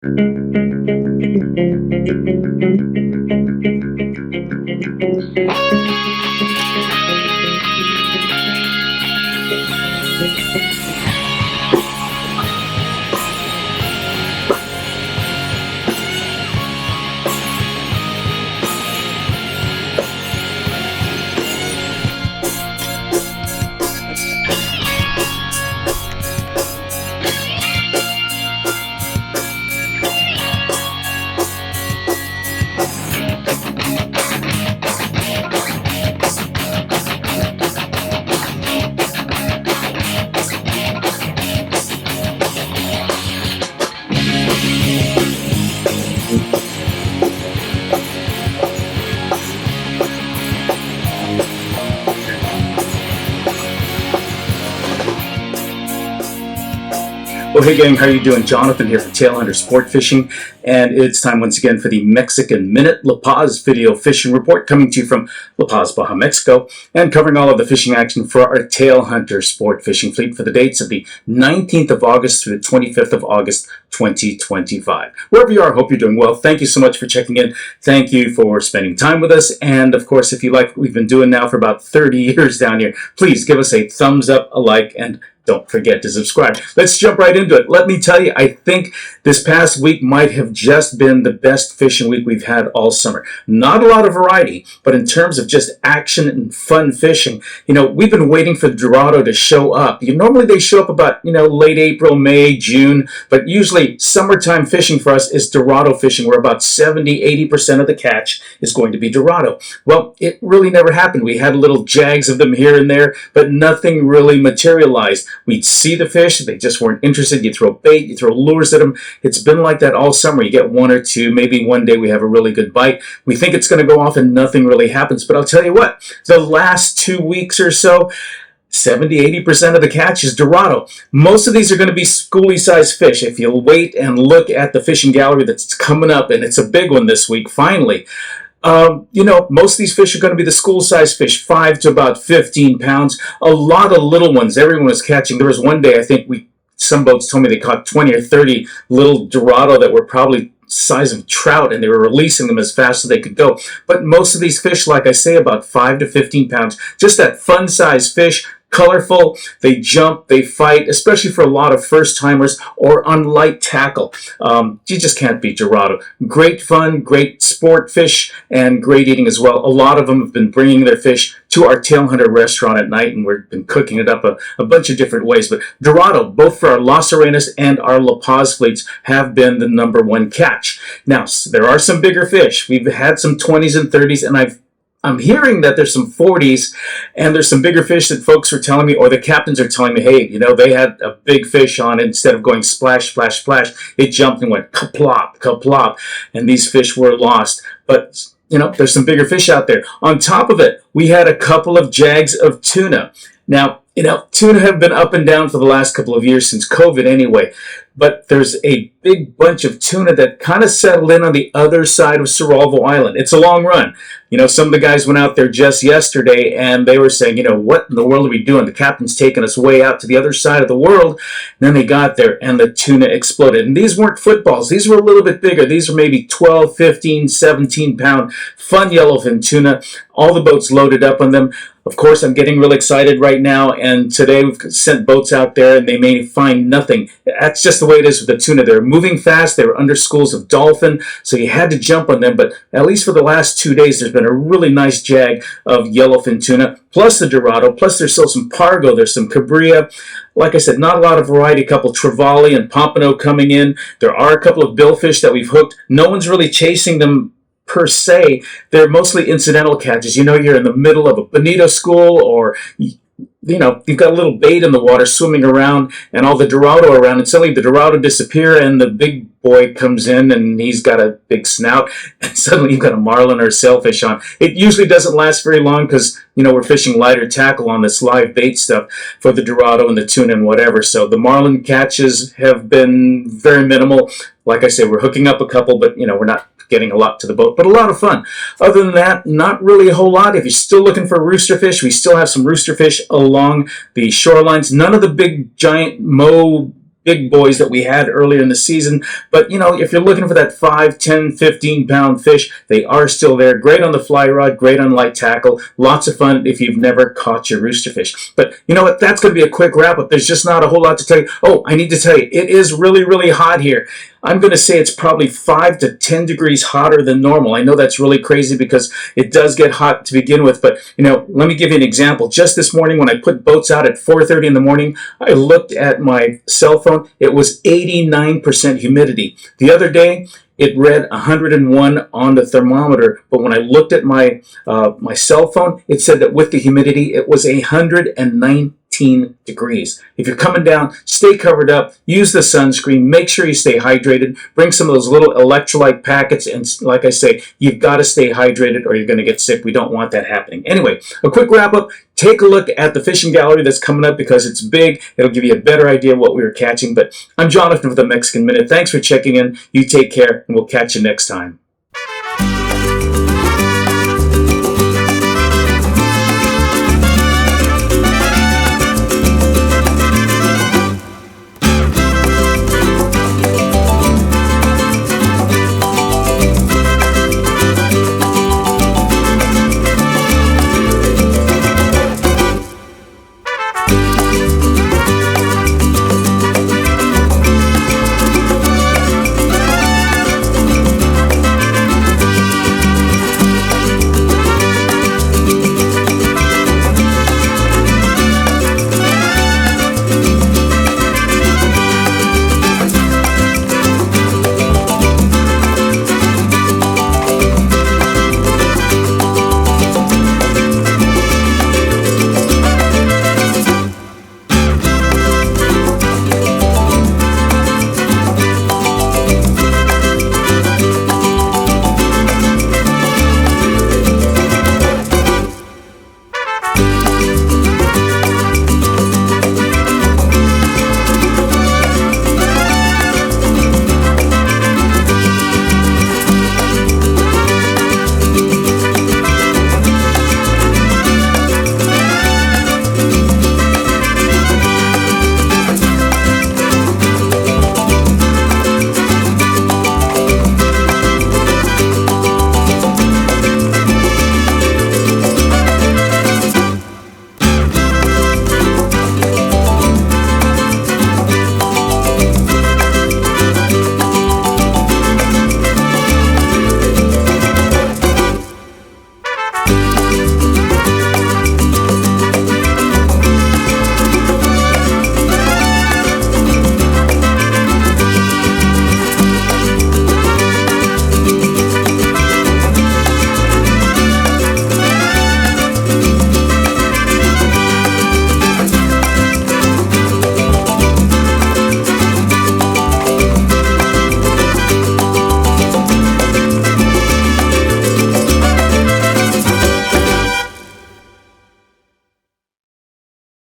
Well, hey gang, how you doing? Jonathan here from Tailhunter Sportfishing, and it's time once again for the Mexican Minute LAPAZ video fishing report, coming to you from La Paz, Baja, Mexico, and covering all of the fishing action for our Tailhunter Sportfishing fleet for the dates of the 19th of August through the 25th of August 2025. Wherever you are, I hope you're doing well. Thank you so much for checking in. Thank you for spending time with us, and of course, if you like what we've been doing now for about 30 years down here, please give us a thumbs up, a like, and don't forget to subscribe. Let's jump right into it. Let me tell you, I think this past week might have just been the best fishing week we've had all summer. Not a lot of variety, but in terms of just action and fun fishing, we've been waiting for Dorado to show up. Normally they show up about, late April, May, June, but usually summertime fishing for us is Dorado fishing, where about 70-80% of the catch is going to be Dorado. Well, it really never happened. We had little jags of them here and there, but nothing really materialized. We'd see the fish, they just weren't interested. You throw bait, you throw lures at them. It's been like that all summer. You get one or two, maybe one day we have a really good bite. We think it's going to go off and nothing really happens. But I'll tell you what, the last 2 weeks or so, 70-80% of the catch is Dorado. Most of these are going to be schoolie-sized fish. If you'll wait and look at the fishing gallery that's coming up, and it's a big one this week, finally. Most of these fish are going to be the school-sized fish, 5 to about 15 pounds. A lot of little ones. Everyone was catching. There was one day, I think some boats told me they caught 20 or 30 little Dorado that were probably size of trout, and they were releasing them as fast as they could go. But most of these fish, like I say, about 5 to 15 pounds. Just that fun-sized fish. Colorful, they jump, they fight, especially for a lot of first-timers or on light tackle. You just can't beat Dorado. Great fun, great sport fish, and great eating as well. A lot of them have been bringing their fish to our Tailhunter restaurant at night, and we've been cooking it up a bunch of different ways. But Dorado, both for our Las Arenas and our La Paz fleets, have been the #1 catch. Now, there are some bigger fish. We've had some 20s and 30s, and I'm hearing that there's some 40s, and there's some bigger fish that folks are telling me, or the captains are telling me, hey, they had a big fish on it. Instead of going splash, splash, splash, it jumped and went kaplop, kaplop, and these fish were lost. But, there's some bigger fish out there. On top of it, we had a couple of jags of tuna. Now, tuna have been up and down for the last couple of years, since COVID anyway. But there's a big bunch of tuna that kind of settled in on the other side of Cerralvo Island. It's a long run. Some of the guys went out there just yesterday, and they were saying, what in the world are we doing? The captain's taking us way out to the other side of the world. And then they got there, and the tuna exploded. And these weren't footballs. These were a little bit bigger. These were maybe 12, 15, 17-pound fun yellowfin tuna. All the boats loaded up on them. Of course, I'm getting really excited right now, and today we've sent boats out there, and they may find nothing. That's just the way it is with the tuna. They're moving fast. They were under schools of dolphin, so you had to jump on them. But at least for the last 2 days, there's been a really nice jag of yellowfin tuna, plus the Dorado, plus there's still some Pargo, there's some Cabria. Like I said, not a lot of variety. A couple Trevally and Pompano coming in. There are a couple of billfish that we've hooked. No one's really chasing them per se. They're mostly incidental catches. You're in the middle of a bonito school, or you've got a little bait in the water swimming around, and all the Dorado around, and suddenly the Dorado disappear, and the big boy comes in, and he's got a big snout, and suddenly you've got a marlin or a sailfish on. It usually doesn't last very long, because we're fishing lighter tackle on this live bait stuff for the Dorado and the tuna and whatever. So the marlin catches have been very minimal. Like I say, we're hooking up a couple, but we're not getting a lot to the boat, but a lot of fun. Other than that, not really a whole lot. If you're still looking for roosterfish, we still have some roosterfish along the shorelines. None of the big giant big boys that we had earlier in the season. But, if you're looking for that 5, 10, 15-pound fish, they are still there. Great on the fly rod, great on light tackle. Lots of fun if you've never caught your rooster fish. But you know what? That's going to be a quick wrap-up. There's just not a whole lot to tell you. Oh, I need to tell you, it is really, really hot here. I'm going to say it's probably 5 to 10 degrees hotter than normal. I know that's really crazy because it does get hot to begin with, but let me give you an example. Just this morning when I put boats out at 4:30 in the morning, I looked at my cell phone. It was 89% humidity. The other day, it read 101 on the thermometer, but when I looked at my my cell phone, it said that with the humidity, it was 119 degrees. If you're coming down, stay covered up, use the sunscreen, make sure you stay hydrated, bring some of those little electrolyte packets, and like I say, you've got to stay hydrated or you're going to get sick. We don't want that happening. Anyway, a quick wrap up. Take a look at the fishing gallery that's coming up because it's big. It'll give you a better idea of what we were catching. But I'm Jonathan with the Mexican Minute. Thanks for checking in. You take care, and we'll catch you next time.